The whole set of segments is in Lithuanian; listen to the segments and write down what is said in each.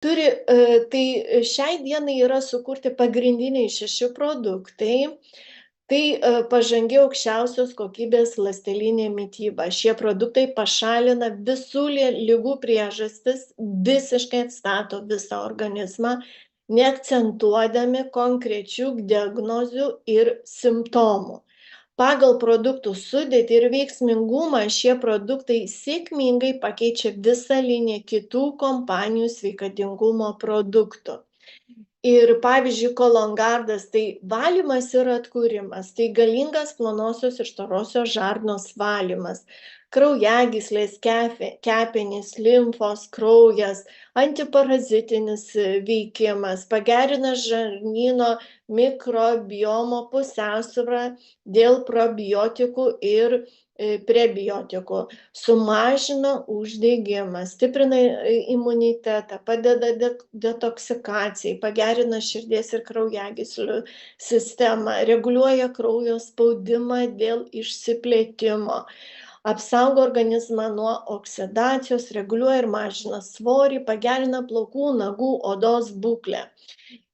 Tai šiai dienai yra sukurti pagrindiniai 6 produktai. Tai pažangi aukščiausios kokybės ląstelinė mityba. Šie produktai pašalina visų ligų priežastis, visiškai atstato visą organizmą, neakcentuodami konkrečių diagnozių ir simptomų. Pagal produktų sudėtį ir veiksmingumą šie produktai sėkmingai pakeičia visą liniją kitų kompanijų sveikatingumo produktų. Ir pavyzdžiui, kolongardas tai valymas ir atkūrimas, tai galingas plonosios ir storosios žarnos valymas, kraujagyslės, kepenys, limfos, kraujas, antiparazitinis veikimas, pagerina žarnyno mikrobiomo pusiausvyrą dėl probiotikų ir prebiotikų, sumažina uždegimą, stiprina imunitetą, padeda detoksikacijai, pagerina širdies ir kraujagyslių sistemą, reguliuoja kraujo spaudimą dėl išsiplėtimo, apsaugo organizmą nuo oksidacijos, reguliuoja ir mažina svorį, pagerina plaukų, nagų, odos būklę.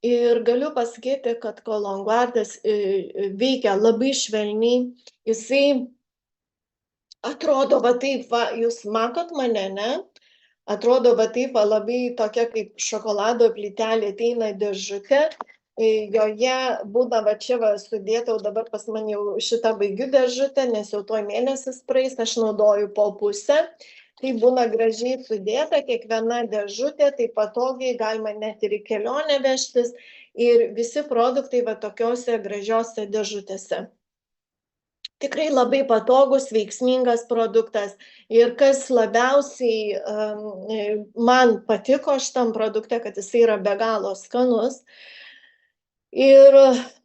Ir galiu pasakyti, kad kolongardas veikia labai švelniai, jisai atrodo va taip va, jūs matot mane, ne? Atrodo va taip va, labai tokia kaip šokolado plytelė ateina dėžutė, joje būna va čia va sudėta, dabar pas mane jau šitą baigiu dėžutę, nes jau tuoj mėnesis praeis, aš naudoju po pusę. Tai būna gražiai sudėta, kiekviena dėžutė, tai patogiai galima net ir į kelionę vežtis ir visi produktai va tokiose gražiose dėžutėse. Tikrai labai patogus, veiksmingas produktas. Ir kas labiausiai man patiko šitam produkte, kad jisai yra be galo skanus. Ir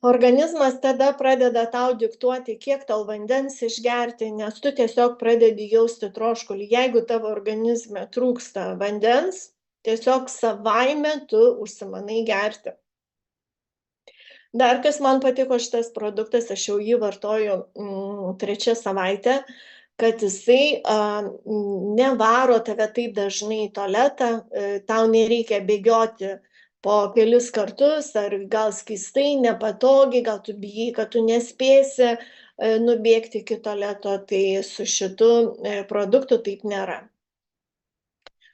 organizmas tada pradeda tau diktuoti, kiek tau vandens išgerti, nes tu tiesiog pradedi jausti troškulį. Jeigu tavo organizme trūksta vandens, tiesiog savaime tu užsimanai gerti. Dar kas man patiko šitas produktas, aš jau jį vartoju 3 savaitę, kad jisai nevaro tave taip dažnai į tualetą, tau nereikia bėgioti po kelis kartus, ar gal skystai, nepatogiai, gal tu bijai, kad tu nespėsi nubėgti iki tualeto, tai su šitu produktu taip nėra.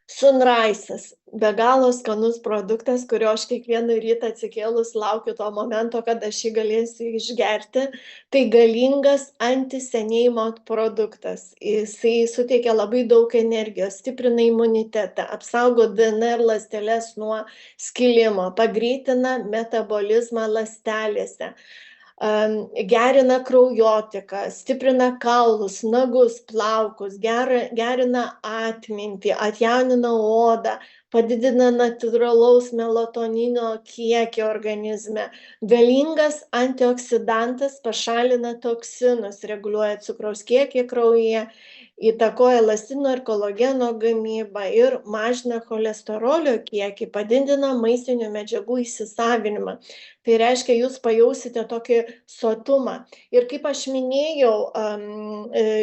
Sunraisas - be galo skanus produktas, kurio aš kiekvieną rytą atsikėlus laukiu to momento, kada aš jį galėsiu išgerti. Tai galingas antisenėjimo produktas. Jisai suteikia labai daug energijos, stiprina imunitetą, apsaugo DNR ląsteles nuo skilimo, pagreitina metabolizmą ląstelėse, gerina kraujotaką, stiprina kaulus, nagus, plaukus, gerina atmintį, atjaunina odą, padidina natūralaus melatonino kiekį organizme. Galingas antioksidantas, pašalina toksinus, reguliuoja cukraus kiekį kraujyje, įtakoja elastino ir kolageno gamybą ir mažina cholesterolio kiekį, padidina maistinių medžiagų įsisavinimą. Tai reiškia, jūs pajausite tokį sotumą. Ir kaip aš minėjau,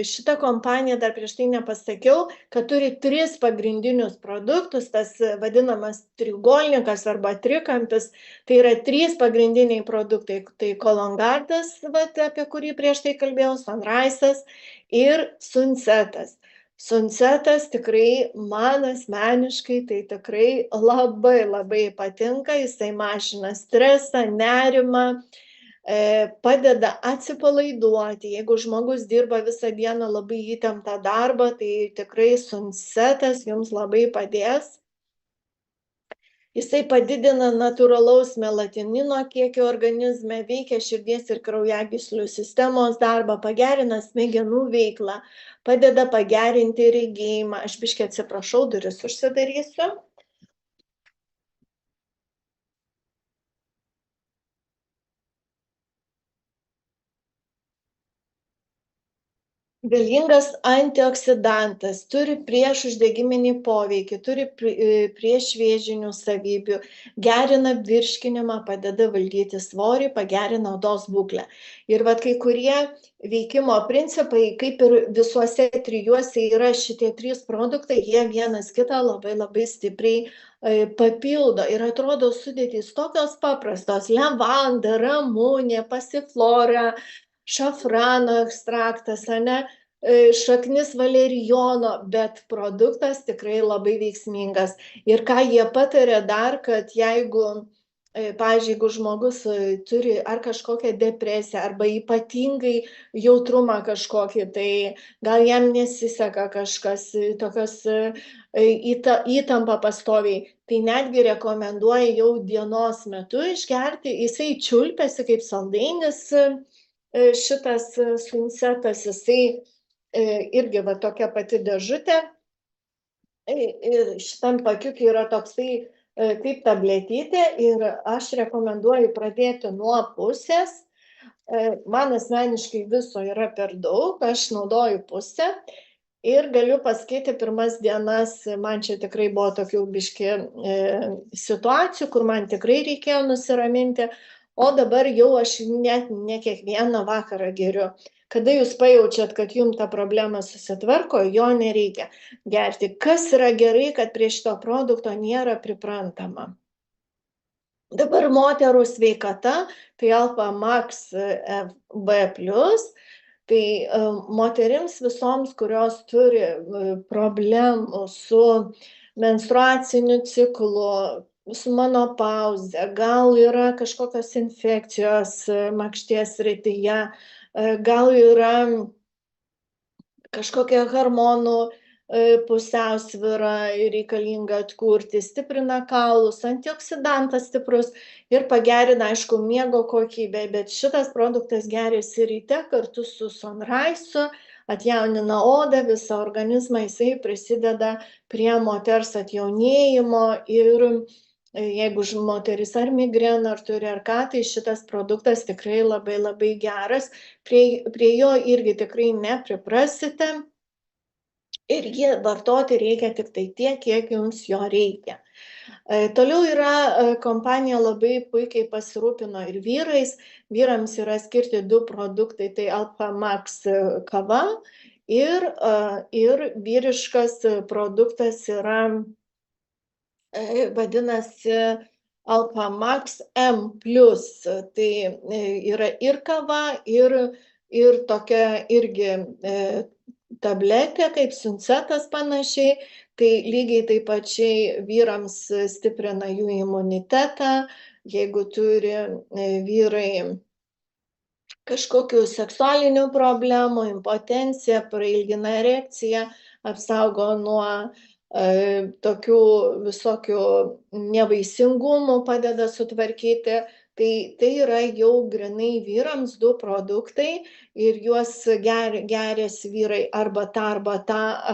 šita kompanija, dar prieš tai nepasakiau, kad turi 3 pagrindinius produktus, tas vadinamas trigolnikas arba trikampis, tai yra 3 pagrindiniai produktai. Tai kolongardas, apie kurį prieš tai kalbėjau, sunraisas ir sunsetas. Sunsetas tikrai man asmeniškai tai tikrai labai patinka, jisai mažina stresą, nerimą, padeda atsipalaiduoti. Jeigu žmogus dirba visą dieną labai įtemptą darbą, tai tikrai sunsetas jums labai padės. Jisai padidina natūralaus melatonino kiekį organizme, veikia širdies ir kraujagyslių sistemos darbą, pagerina smegenų veiklą, padeda pagerinti regėjimą. Aš biškį atsiprašau, duris užsidarysiu. Galingas antioksidantas, turi priešuždegiminį poveikį, turi priešvėžinių savybių, gerina virškinimą, padeda valdyti svorį, pagerina odos būklę. Ir vat kai kurie veikimo principai, kaip ir visuose trijuose yra šitie trys produktai, jie vienas kitą labai labai stipriai papildo. Ir atrodo sudėtys tokios paprastos: levanda, ramunė, pasiflora, šafrano ekstraktas, ane, šaknis valerijono, bet produktas tikrai labai veiksmingas. Ir ką jie pataria dar, kad jeigu, pavyzdžiui, jeigu žmogus turi ar kažkokią depresiją, arba ypatingai jautrumą kažkokį, tai gal jam nesiseka kažkas, tokios įtampa pastoviai, tai netgi rekomenduoja jau dienos metu išgerti, jisai čiulpiasi kaip saldainis, šitas suncetas, jisai irgi va tokia pati dėžutė. Ir šitam pakiuke yra toksai kaip tabletytė ir aš rekomenduoju pradėti nuo pusės. Man asmeniškai viso yra per daug, aš naudoju pusę. Ir galiu pasakyti, pirmas dienas man čia tikrai buvo tokių biški situacijų, kur man tikrai reikėjo nusiraminti, o dabar jau aš net ne kiekvieną vakarą geriu. Kada jūs pajaučiat, kad jums ta problema susitvarko, jo nereikia gerti. Kas yra gerai, kad prie šito produkto nėra priprantama. Dabar moterų sveikata, tai Alpha Max FB+, tai moterims visoms, kurios turi problemų su menstruaciniu ciklu, su menopauze, gal yra kažkokios infekcijos makšties srityje, gal yra kažkokia hormonų pusiausvyra reikalinga atkurti, stiprina kaulus, antioksidantas stiprus ir pagerina, aišku, miego kokybę, bet šitas produktas geriasi ryte kartu su Sunrise, atjaunina odą, visą organizmą, jisai prisideda prie moters atjaunėjimo ir jeigu moteris ar migreną ar turi ar ką, tai šitas produktas tikrai labai labai geras, prie jo irgi tikrai nepriprasite ir jį vartoti reikia tik tai tiek, kiek jums jo reikia. Toliau yra kompanija labai puikiai pasirūpino ir vyrais. Vyrams yra skirti 2 produktai, tai Alpha Max kava ir vyriškas produktas yra vadinasi Alpha Max M+. Tai yra ir kava, ir tokia irgi tabletė, kaip suncetas panašiai. Tai lygiai taip pačiai vyrams stiprina jų imunitetą. Jeigu turi vyrai kažkokių seksualinių problemų, impotenciją, prailgina erekciją, apsaugo nuo tokių visokių nevaisingumų, padeda sutvarkyti. Tai yra jau grinai vyrams 2 produktai ir juos geriasi vyrai arba tą,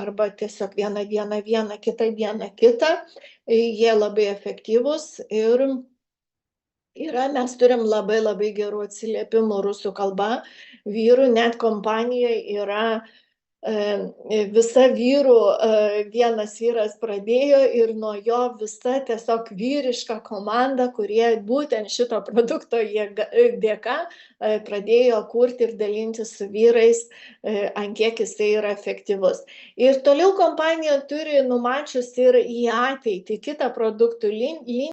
arba tiesiog vieną dieną vieną, kitą dieną kitą. Jie labai efektyvūs ir mes turim labai labai gerų atsiliepimų rusų kalba. Vyrų net kompanijoje yra visa vyrų, vienas vyras pradėjo ir nuo jo visa tiesiog vyriška komanda, kurie būtent šito produkto dėka pradėjo kurti ir dalintis su vyrais, ant kiek jisai yra efektyvus. Ir toliau kompanija turi numačius ir į ateitį kitą produktų liniją.